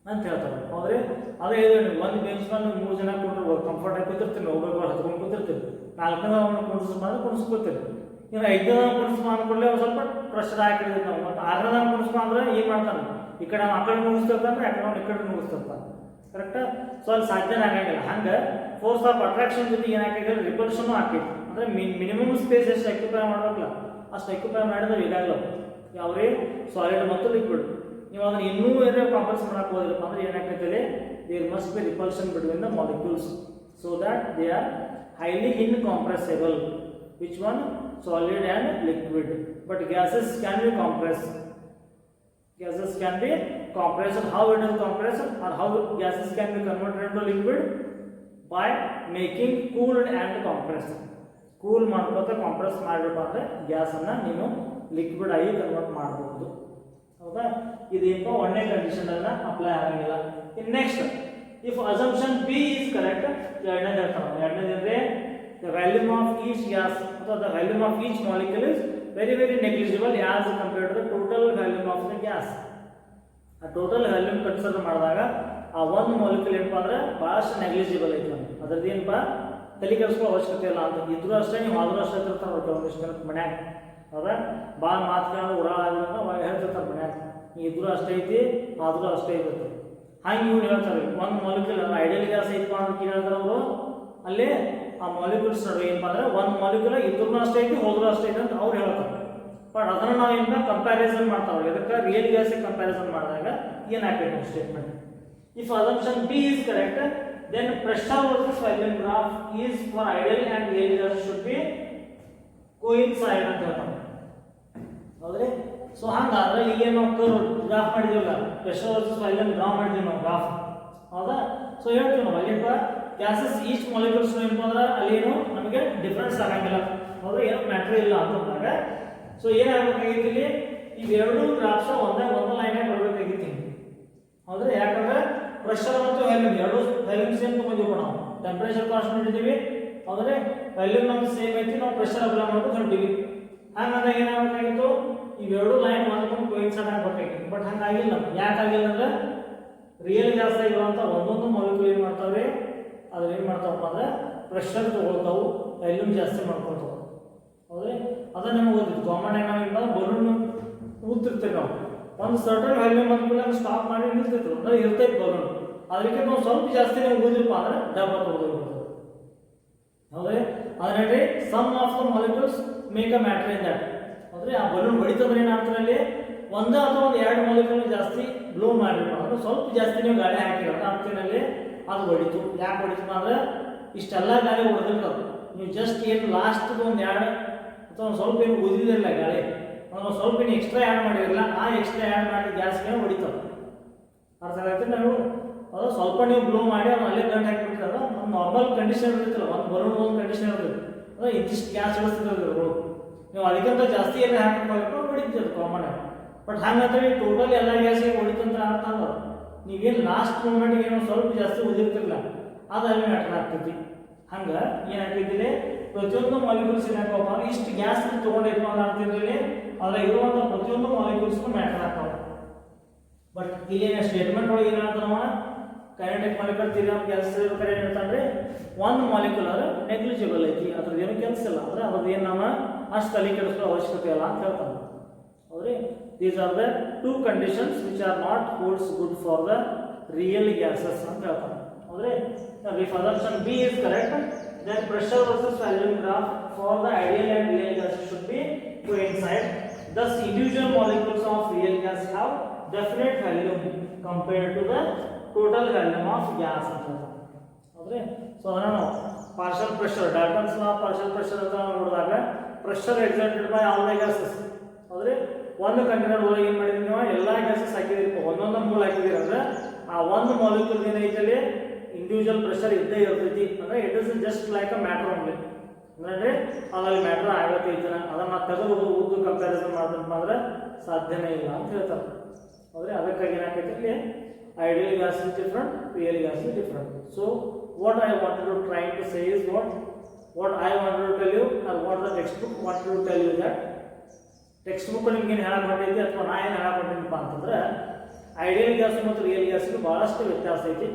ಅಂತ ಹೇಳ್ತಾರೆ. ಹೌದ್ರಿ, ಅದೇ ಹೇಳಿದ್ರೆ ನೀವು ಒಂದು ಬೆಂಚ್ ಮೇಲೆ 3 ಜನ ಕೂತ್ರು ಕಂಫರ್ಟ್ ಆಗಿ ಕೂತಿರ್ತೀವಿ, ಒಬ್ಬೊಬ್ಬರು ಹತ್ಕೊಂಡು ಕೂತಿರ್ತೀವಿ. 4 ಜನ ಕುಣಿಸ್ಕೊತೀವಿ. ಇನ್ನು 5 ಜನ ಕುಣಿಸ್ಮ ಅಂದ್ಕೊಳ್ಳಿ ಒಂದು ಸ್ವಲ್ಪ ಪ್ರೆಷರ್ ಹಾಕಿಡಿದ್ವಿ ನಾವು. ಮತ್ತು 6 ಜನ ಕುಣಿಸ್ಮ ಅಂದ್ರೆ ಏನು ಮಾಡ್ತಾನೆ, ಈ ಕಡೆ ಆ ಕಡೆ ಮುಗಿಸ್ತಿರ್ತಾನೆ, ಆ ಕಡೆ ಈ ಕಡೆ ಮುಗಿಸ್ತಿರ್ತಾನೆ. ಕರೆಕ್ಟಾ? ಸೊ ಅಲ್ಲಿ ಸಾಧ್ಯನೇ ಆಗಂಗಿಲ್ಲ. ಹಂಗೆ ಫೋರ್ಸ್ ಆಫ್ ಅಟ್ರಾಕ್ಷನ್ ಜೊತೆಗೆ ಏನಾಕೈತೆ ರಿಪಲ್ಷನ್ ಹಾಕೈತಿ. ಅಂದರೆ ಮಿನಿಮಮ್ ಸ್ಪೇಸ್ ಎಷ್ಟು ಆಕ್ಯುಪೈ ಮಾಡಬೇಕಲ್ಲ ಅಷ್ಟು ಆಕ್ಯುಪೈ ಮಾಡಿದ್ರೆ ಈಗಾಗಲೂ ಯಾವ್ರಿ ಸಾಲಿಡ್ ಮತ್ತು ಲಿಕ್ವಿಡ್. ನೀವು ಅದನ್ನು ಇನ್ನೂ ಏನಾರ ಕಾಂಪ್ರೆಸ್ ಮಾಡಕ್ಕೆ ಹೋದ್ರಪ್ಪ ಅಂದ್ರೆ ಏನಾಗ್ತೈತೆ, there must be repulsion between the molecules so that they are highly incompressible. Which one? Solid and liquid. But gases can be compress. Gases can be compressed. How it is compressed or how gases can be converted into liquid? By making cooled and compressed. Cool ಮಾಡ್ಕೊತ compress ಮಾಡಬೇಕು ಅಂದರೆ ಗ್ಯಾಸನ್ನು ನೀನು liquid ಆಗಿ convert ಮಾಡಬಹುದು. ಹೌದಾ? ಇದೇನಪ್ಪ ಒಂದನೇ ಕಂಡೀಷನನ್ನು ಅಪ್ಲೈ ಆಗಂಗಿಲ್ಲ. In next if assumption B is correct, ಎರಡನೇದು ಹೇಳ್ತಾನೆ. ಎರಡನೇದು ಅಂದರೆ the volume of each gas ಅಥವಾ the volume of each molecule is very negligible as compared to the total volume of the gas. ಆ ಟೋಟಲ್ ವ್ಯಾಲ್ಯೂಮ್ ಕನ್ಸಿಡರ್ ಮಾಡಿದಾಗ ಆ ಒಂದು molecule ಏನಪ್ಪ ಅಂದ್ರೆ ಭಾಳಷ್ಟು ನೆಗ್ಲಿಜಿಬಲ್ ಐತಿ. ಅದ್ರದ್ದು ಏನಪ್ಪ ತಲೆ ಕೆಡಿಸ್ಕೊಳ್ಳೋ ಅವಶ್ಯಕತೆ ಇಲ್ಲ ಅಂತ. ಇದ್ರೂ ಅಷ್ಟೇ, ನೀವು ಆದರೂ ಅಷ್ಟೇ ತಿರ್ತಾರೆ ಕೆಲವೊಂದಿಷ್ಟು ಜನಕ್ಕೆ ಮನ್ಯಾಗ. ಹೌದಾ? ಭಾಳ ಮಾತು ಕೇಳೋದು ಉಡಾಳಾಗಿರೋದು ಹೇಳ್ತಿರ್ತಾರೆ ಮನ್ಯಾಗ. ನೀವು ಇದ್ರೂ ಅಷ್ಟೇ ಐತಿ, ಆದರೂ ಅಷ್ಟೇ ಐತಿ. ಹಂಗೆ ಇವ್ರು ಹೇಳ್ತಾರೆ ಒಂದು ಮಾಲಿಕ್ಯೂಲ್ ಐಡಿಯಲ್ ಗ್ಯಾಸ್ ಐತಪ್ಪ ಅಂತ ಹೇಳ್ತಾರೆ ಅವರು. ಅಲ್ಲಿ ಆ ಮಾಲಿಕ್ಯೂಲ್ಸ್ ನಡುವೆ ಏನಪ್ಪ ಅಂದ್ರೆ ಒಂದು ಮಾಲಿಕ್ಯೂಲ್ ಇದ್ರೂ ಅಷ್ಟೇ ಐತಿ, ಹೋದ್ರೂ ಅಷ್ಟೇ ಐತಿ ಅಂತ ಅವ್ರು ಹೇಳ್ತಾರೆ. ಬಟ್ ಅದನ್ನು ನಾವು ಏನಪ್ಪ ಕಂಪ್ಯಾರಿಸನ್ ಮಾಡ್ತಾವೆ. ಇದಕ್ಕೆ ರಿಯಲ್ ಗ್ಯಾಸಿಗೆ ಕಂಪ್ಯಾರಿಸನ್ ಮಾಡಿದಾಗ ಏನಾಗ್ಬೇಕು statement? If assumption B is correct, then pressure versus volume graph is for ideal and real gas should be coincide ಅಂತ ಹೇಳ್ತಾರೆ. ಹೌದ್ರಿ? ಸೊ ಹಂಗಾದ್ರೆ ಈಗ ನಾವು ಗ್ರಾಫ್ ಮಾಡಿದೀವಲ್ಲ, ಪ್ರೆಷರ್ ವರ್ಸಸ್ ವ್ಯಾಲ್ಯೂಮ್ ಗ್ರಾಫ್ ಮಾಡಿದೀವಿ ನಾವು ಗ್ರಾಫ್. ಹೌದಾ? ಸೊ ಹೇಳ್ತೀವಿ ನಾವು ಅಲ್ಲಿಂದ ಗ್ಯಾಸಸ್ ಈಚ್ ಮಾಲಿಕ್ಯೂಲ್ಸ್ ಏನಪ್ಪ ಅಂದ್ರೆ ಅಲ್ಲಿ ಏನು ನಮಗೆ ಡಿಫ್ರೆನ್ಸ್ ಆಗಂಗಿಲ್ಲ. ಹೌದು, ಏನೋ ಮ್ಯಾಟ್ರ್ ಇಲ್ಲ ಅಂತಂದಾಗ ಸೊ ಏನಾಗಬೇಕಾಗಿತ್ತು ಇಲ್ಲಿ, ಇವೆರಡು ಗ್ರಾಫ್ಸ್ ಒಂದು ಲೈನಾಗ ಬರಬೇಕಾಗಿತ್ತು. ಹೌದ್ರೆ? ಯಾಕಂದ್ರೆ ಪ್ರೆಷರ್ ಮತ್ತು ವ್ಯಾಲ್ಯೂಮ್ ಎರಡು ವ್ಯಾಲ್ಯೂಮ್ ಸೇಮ್ ತೊಗೊಂಡಿವಿ ನಾವು, ಟೆಂಪ್ರೇಚರ್ ಕಾನ್ಸ್ಟೆಂಟ್ ಇದ್ದೀವಿ. ಹೌದ್ರೆ? ವ್ಯಾಲ್ಯೂಮ್ ನಮ್ದು ಸೇಮ್ ಐತಿ, ನಾವು ಪ್ರೆಷರ್ ಅಪ್ಲೈ ಮಾಡ್ಕೊಂಡು ಹೊಂಟಿವಿ. ಹಂಗಂದಾಗ ಏನಾಗಬೇಕಾಗಿತ್ತು, ಇವೆರಡು ಲೈನ್ ಒಂದೊಂದು ಕೋಇನ್ಸೈಡ್ ಆಗಬೇಕಾಗಿತ್ತು. ಬಟ್ ಹಂಗಾಗಿಲ್ಲ. ಯಾಕಾಗಿಲ್ಲ ಅಂದ್ರೆ ರಿಯಲ್ ಗ್ಯಾಸ್ ಆಗಿರುವಂಥ ಒಂದೊಂದು ಮಾಲಿಕ್ಯೂಲ್ ಏನು ಮಾಡ್ತಾವೆ, ಅದ್ರ ಏನು ಮಾಡ್ತಾವಪ್ಪ ಅಂದ್ರೆ ಪ್ರೆಷರ್ ತೊಗೊಳ್ತಾವು, ವ್ಯಾಲ್ಯೂಮ್ ಜಾಸ್ತಿ ಮಾಡ್ಕೊಳ್ತಾವೆ. ಹೌದ್ರಿ? ಅದನ್ನ ನಿಮಗೆ ಗೊತ್ತಿತ್ತು. ಕಾಮನ್ ಆಗಿ ನಾವೇನು ಬಲೂನ್ ಊದ್ತಿರ್ತೀವಿ ನಾವು, ಒಂದು ಸರ್ಟನ್ ವ್ಯಾಲ್ಯೂಮ್ ಅಂದ್ಮೇಲೆ ಸ್ಟಾಪ್ ಮಾಡಿ ನಿಲ್ತಿರ್ತೀವಿ ಅಂದ್ರೆ ಇರ್ತೈತೆ ಬಲೂನ್. ಅದಕ್ಕೆ ನಾವು ಸ್ವಲ್ಪ ಜಾಸ್ತಿ ನಾವು ಊದಿರಪ್ಪ ಅಂದ್ರೆ ಡಬ್ಬ ತೊಗೊಳ್ಬೋದು. ಹೌದ್ರಿ? ಅದರಲ್ಲಿ some of the molecules make a matter in that. ಹೌದ್ರಿ? ಆ ಬಲೂನ್ ಹೊಡಿತಂದ್ರೆ ಏನಾಗ್ತದೆ ಅಲ್ಲಿ ಒಂದು ಅಥವಾ ಒಂದು ಎರಡು ಮಾಲಿಕ್ಯೂಲ್ ಜಾಸ್ತಿ ಬ್ಲೋ ಮಾಡಿರಪ್ಪ ಅಂದ್ರೆ ಸ್ವಲ್ಪ ಜಾಸ್ತಿ ನೀವು ಗಾಳಿ ಹಾಕಿರೋದು ಅರ್ಥನಲ್ಲಿ ಅದು ಹೊಡಿತು. ಯಾಕೆ ಹೊಡಿತಪ್ಪ ಅಂದ್ರೆ ಇಷ್ಟೆಲ್ಲ ಗಾಳಿ ಹೊಡೆದಿರ್ತದೆ, ನೀವು ಜಸ್ಟ್ ಏನು ಲಾಸ್ಟ್ ಒಂದು ಎರಡು ಅಥವಾ ಒಂದು ಸ್ವಲ್ಪ ಏನು ಊದಿದಿರಲ್ಲ ಗಾಳಿ, ನಾವು ಸ್ವಲ್ಪ ಇನ್ನು ಎಕ್ಸ್ಟ್ರಾ ಆ್ಯಡ್ ಮಾಡಿರಲಿಲ್ಲ, ಆ ಎಕ್ಸ್ಟ್ರಾ ಆ್ಯಡ್ ಮಾಡಿ ಗ್ಯಾಸ್ಗೆ ಹೊಡಿತದೆ. ಅರ್ಥ ಆಗುತ್ತೆ? ನಾವು ಅದು ಸ್ವಲ್ಪ ನೀವು ಬ್ಲೋ ಮಾಡಿ ಅದು ಅಲ್ಲೇ ಗಂಟು ಹಾಕಿಬಿಟ್ರೆ ಅದು ಒಂದು ನಾರ್ಮಲ್ ಕಂಡೀಷನ್ ಇರುತ್ತಲ್ಲ, ಒಂದು ಬಲೂನ್ ಒಂದು ಕಂಡೀಷನ್ ಇರ್ತದೆ, ಅದು ಇಂತಿಷ್ಟು ಗ್ಯಾಸ್ ಇಳಿಸ್ತದೆ ಅವರು. ನೀವು ಅದಕ್ಕಿಂತ ಜಾಸ್ತಿ ಎಲ್ಲ ಹಾಕಬೇಕು ಹೊಡಿತದೆ ಕಾಮನ್ ಆಗಿ. ಬಟ್ ಹಂಗಂತೇಳಿ ಟೋಟಲ್ ಎಲ್ಲ ಗ್ಯಾಸಿಗೆ ಹೊಡಿತಂತ ಅರ್ಥ ಅಲ್ಲ. ನೀವೇನು ಲಾಸ್ಟ್ ಮೂಮೆಂಟ್ಗೆ ಏನೋ ಸ್ವಲ್ಪ ಜಾಸ್ತಿ ಉದಿರ್ತಿರಲ್ಲ, ಅದು ಅಲ್ಲಿ ಮ್ಯಾಟರ್ ಆಗ್ತೈತಿ. ಹಂಗೆ ಏನಾಗ್ತಿದ್ದಿಲ್ಲ, ಪ್ರತಿಯೊಂದು ಮಾಲಿಕ್ಯೂಲ್ಸ್ ಏನಾಗ್ತಾವ, ಇಷ್ಟು ಗ್ಯಾಸ್ ತೊಗೊಂಡಿದ್ವು ಅಂತ ಅಂತಿದ್ರಲ್ಲಿ ಅದ್ರಾಗ ಇರುವಂಥ ಪ್ರತಿಯೊಂದು ಮಾಲಿಕ್ಯೂಲ್ಸ್ಗೂ ಮ್ಯಾಟರ್ ಆಗ್ತಾವೆ. ಬಟ್ ಇಲ್ಲೇನ ಸ್ಟೇಟ್ಮೆಂಟ್ ಒಳಗೆ ಏನು ಹೇಳ್ತಾನವ, kinetic molecule theory of gas ಕರೆ ಏನು ಹೇಳ್ತಾನೆ, ಒಂದು ಮಾಲಿಕ್ಯೂಲ್ ಆದರೆ ನೆಗ್ಲಿಜಿಬಲ್ ಐತಿ, ಅದ್ರದ್ದು ಏನು ಕೆಲಸ ಇಲ್ಲ, ಅಂದರೆ ಅದ್ರದ್ದು ಏನು ನಾವು ಅಷ್ಟು ತಲೆ ಕೆಡಿಸೋ ಅವಶ್ಯಕತೆ ಇಲ್ಲ ಅಂತ ಹೇಳ್ತಾನೆ. ಹೌದ್ರಿ, these are the two conditions which are not holds good for the real gases ಅಂತ ಹೇಳ್ತಾನೆ. ಹೌದ್ರಿ, if assumption B is correct, then pressure versus volume graph for the ideal and real gas should be coincide. Thus, individual molecules of real gas have definite volume compared to the total volume of gas. ಹೌದ್ರಿ, so ಅದನ್ನು ನಾವು partial pressure, ಡಾಲ್ಟನ್ಸ್ ಲಾ partial pressure ಅಂತ ನೋಡಿದಾಗ pressure exerted by all the gases. ಹೌದ್ರಿ, ಒಂದು container ಒಳಗೆ ಏನು ಮಾಡಿದ್ವಿ ನಾವು, ಎಲ್ಲ ಗ್ಯಾಸಸ್ ಹಾಕಿದಿರಿ, ಒಂದೊಂದು ಮೂಲ ಹಾಕಿದಿರಿ ಅಂದ್ರೆ ಆ ಒಂದು ಮಾಲಿಕ್ಯೂಲ್ ಏನೈತಲ್ಲಿ ಇಂಡಿವಿಜುವಲ್ ಪ್ರೆಷರ್ ಇದ್ದೇ ಇರ್ತೈತಿ. ಅಂದರೆ it is just like a matter only, ಅಂದರೆ ಅದ್ರಲ್ಲಿ ಮ್ಯಾಟ್ರ್ ಆಗತ್ತೈತಿ. ಅದನ್ನು ತೆಗೆದು ಉದ್ದು ಕಂಪ್ಯಾರಿಸನ್ ಮಾಡಿದ್ರೆ ಸಾಧ್ಯನೇ ಇಲ್ಲ ಅಂತ ಹೇಳ್ತಾರೆ. ಹೌದ್ರಿ, ಅದಕ್ಕಾಗಿ ಏನಾಗ್ತೈತಿ ಇಲ್ಲಿ ideal gas is different, real gas is different. So what I wanted to try to say is what I wanted to tell you are what the text book wanted to tell you that text book ನಿಮ್ಗೆ ಏನು ಹೇಳಕ್ ಹೊಂಟೈತಿ ಅಥವಾ ನಾ ಏನು ಹೇಳಕ್ ಹೊಂಟೀನಿಪ್ಪ ಅಂತಂದ್ರೆ, ideal gas ಮತ್ತು real ಗ್ಯಾಸ್ಗೆ ಭಾಳಷ್ಟು ವ್ಯತ್ಯಾಸ ಐತಿ.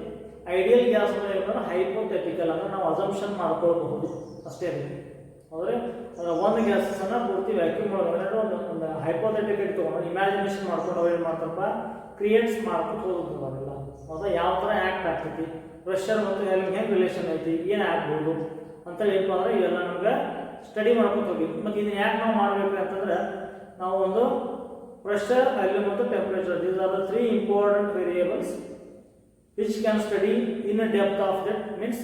ಐಡಿಯಲ್ ಗ್ಯಾಸ್ ಏನಂದ್ರೆ ಹೈಪೋಥೆಟಿಕಲ್, ಅಂದ್ರೆ ನಾವು ಅಸಂಪ್ಷನ್ ಮಾಡ್ಕೊಳ್ಬಹುದು ಅಷ್ಟೇ. ಅಂದರೆ ಒಂದು ಗ್ಯಾಸನ್ನು ಪೂರ್ತಿ ವ್ಯಾಕ್ಯೂಮ್ ಒಳಗೆ ಒಂದು ಹೈಪೋಥೆಟಿಕಲ್ ತೊಗೊಂಡು ಇಮ್ಯಾಜಿನೇಷನ್ ಮಾಡ್ಕೊಂಡು ಅವ್ರು ಏನು ಮಾಡ್ತಾರಪ್ಪ, ಕ್ರಿಯೇಟ್ಸ್ ಮಾಡ್ಕೊಂಡು ಹೋಗೋದು ಅವೆಲ್ಲ. ಹೌದಾ, ಯಾವ ಥರ ಆ್ಯಕ್ಟ್ ಆಗ್ತೈತಿ, ಪ್ರೆಷರ್ ಮತ್ತು ಹೆಂಗೆ ರಿಲೇಷನ್ ಐತಿ, ಏನು ಆಗ್ಬೋದು ಅಂತೇಳಿ ಏನಪ್ಪ ಅಂದರೆ ಇವೆಲ್ಲ ನಮ್ಗೆ ಸ್ಟಡಿ ಮಾಡ್ಕೊಂಡು ಹೋಗಿ. ಮತ್ತು ಇದನ್ನ ಯಾಕೆ ನಾವು ಮಾಡಬೇಕು ಅಂತಂದ್ರೆ, ನಾವು ಒಂದು ಪ್ರೆಷರ್, ವ್ಯಾಲ್ಯೂಮ್ ಮತ್ತು temperature, these are the 3 important variables which can study in a depth of that. Means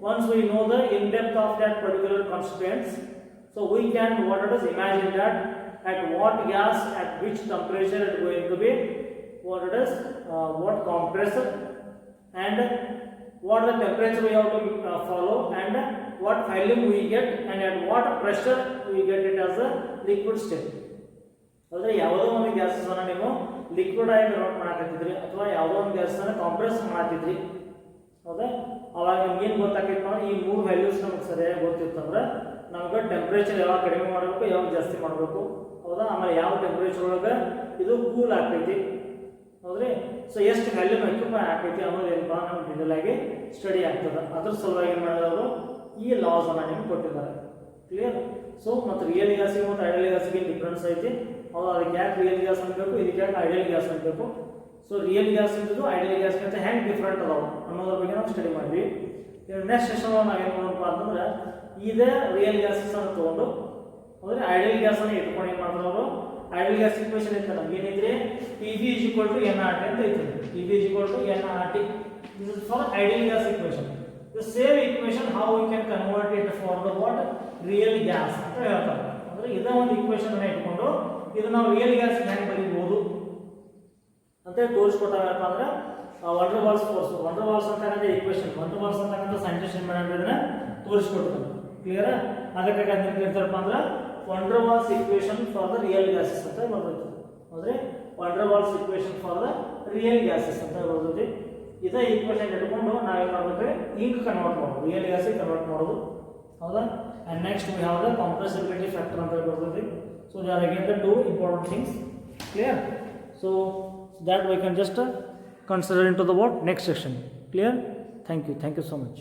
once we know the in depth of that particular constraints, so we can what it is imagine that at what gas at which temperature it is going to be, what it is what compressor and what the temperature we have to follow and what volume we get and at what pressure we get it as a liquid state. ಅಂದರೆ ಯಾವುದೋ ಒಂದು ಗ್ಯಾಸನ್ನು ನೀವು liquid ಆಗಿ convert ಮಾಡಕತ್ತಿದ್ರಿ ಅಥವಾ ಯಾವುದೋ ಒಂದು ಗ್ಯಾಸನ್ನು ಕಾಂಪ್ರೆಸ್ ಮಾಡ್ತಿದ್ರಿ. ಹೌದಾ, ಅವಾಗ ನಮ್ಗೆ ಏನು ಗೊತ್ತಾಕೈತೆ ಅಂದ್ರೆ ಈ 3 ವ್ಯಾಲ್ಯೂಸ್ ನಮಗೆ ಸರಿಯಾಗಿ ಗೊತ್ತಿತ್ತಂದ್ರೆ ನಮ್ಗೆ ಟೆಂಪ್ರೇಚರ್ ಯಾವಾಗ ಕಡಿಮೆ ಮಾಡಬೇಕು, ಯಾವಾಗ ಜಾಸ್ತಿ ಮಾಡಬೇಕು. ಹೌದಾ, ಆಮೇಲೆ ಯಾವ ಟೆಂಪ್ರೇಚರ್ ಒಳಗೆ ಇದು ಕೂಲ್ ಆಗ್ತೈತಿ. ಹೌದ್ರಿ, ಸೊ ಎಷ್ಟು ವ್ಯಾಲ್ಯೂಮ್ ಹೆಚ್ಚು ಆಗ್ತೈತಿ ಅನ್ನೋದು ಏನಪ್ಪ ನಮ್ಗೆ ಡಿಟೇಲ್ ಆಗಿ ಸ್ಟಡಿ ಆಗ್ತದೆ. ಅದ್ರ ಸಲುವಾಗಿ ಏನು ಮಾಡಿದವರು ಈ ಲಾಸ್ ಅನ್ನು ನಿಮ್ಗೆ ಕೊಟ್ಟಿದ್ದಾರೆ. ಕ್ಲಿಯರ್? ಸೊ ಮತ್ತು ರಿಯಲ್ ಗ್ಯಾಸಿಗೆ ಮತ್ತು ಐಡಿಯಲ್ ಗ್ಯಾಸಿಗೆ ಡಿಫ್ರೆನ್ಸ್ ಐತಿ. ಹೌದು, ಅದಕ್ಕೆ ಯಾಕೆ ರಿಯಲ್ ಗ್ಯಾಸ್ ಅನ್ಬೇಕು, ಇದಕ್ಕೆ ಯಾಕೆ ಐಡಿಯಲ್ ಗ್ಯಾಸ್ ಅನ್ಬೇಕು. ಸೊ ರಿಯಲ್ ಗ್ಯಾಸ್ ಇದ್ದು ಐಡಿಯಲ್ ಗ್ಯಾಸ್ಗಿಂತ ಹೆಂಗೆ ಡಿಫ್ರೆಂಟ್ ಅದಾವೆ ಅನ್ನೋದ್ರ ಬಗ್ಗೆ ನಾವು ಸ್ಟಡಿ ಮಾಡಿದ್ವಿ. ನೆಕ್ಸ್ಟ್ ಸೆಷನ್ ನಾವೇನು ಮಾಡೋಣಪ್ಪ ಅಂತಂದ್ರೆ, ಇದೇ ರಿಯಲ್ ಗ್ಯಾಸಸ್ ಅನ್ನು ತೊಗೊಂಡು ಅಂದರೆ ಐಡಿಯಲ್ ಗ್ಯಾಸನ್ನು ಇಟ್ಕೊಂಡು ಏನು ಮಾಡ್ತಾರೆ ಅವರು, ಐಡಿಯಲ್ ಗ್ಯಾಸ್ ಇಕ್ವೇಷನ್ ಐತೆ ನಮ್ಗೆ ಏನೈತ್ರಿ, PV = nRT ಅಂತ ಐತಿ. PV = nRT. This is for ideal gas equation. The same equation how we can convert it for the what real gas ಅಂತ ಹೇಳ್ತಾರೆ. ಅಂದರೆ ಇದೇ ಒಂದು ಇಕ್ವೇಷನ್ ಅನ್ನು ಇಟ್ಕೊಂಡು ಇದು ನಾವು ರಿಯಲ್ ಗ್ಯಾಸ್ ಹೆಂಗೆ ಬರೀಬಹುದು ಅಂತ ತೋರಿಸ್ಕೊಟ್ಟಾಗಪ್ಪ ಅಂದ್ರೆ van der Waals force, van der Waals ಅಂತಕ್ಕಂಥ ಈಕ್ವೇಷನ್, ವಾನ್ ಡರ್ ವಾಲ್ಸ್ ಅಂತಕ್ಕಂಥ ಸೈಂಟಿಸ್ಟ್ ಏನು ಮಾಡಿದ್ರೆ ತೋರಿಸ್ಕೊಡ್ತಾರೆ. ಕ್ಲಿಯರ್? ಅದಕ್ಕಾಗಿ ಅದನ್ನ ಹೇಳ್ತಾರಪ್ಪ ಅಂದ್ರೆ van der Waals equation for the real gases ಅಂತ ಬರ್ತೈತಿ. ಅಂದರೆ van der Waals equation for the real gases ಅಂತ ಬರ್ತೈತಿ. ಇದೇ ಈಕ್ವೇಷನ್ ಇಟ್ಕೊಂಡು ನಾವೇನು ಮಾಡಬೇಕು, ಹಿಂಗೆ ಕನ್ವರ್ಟ್ ಮಾಡೋದು, ರಿಯಲ್ ಗ್ಯಾಸಿಗೆ ಕನ್ವರ್ಟ್ ಮಾಡೋದು. ಹೌದಾ, and next we have the compressibility factor ಅಂತ ಬರ್ತೈತಿ. So they are again the 2 important things. Clear? So that we can just consider into the what next section. Clear? Thank you so much.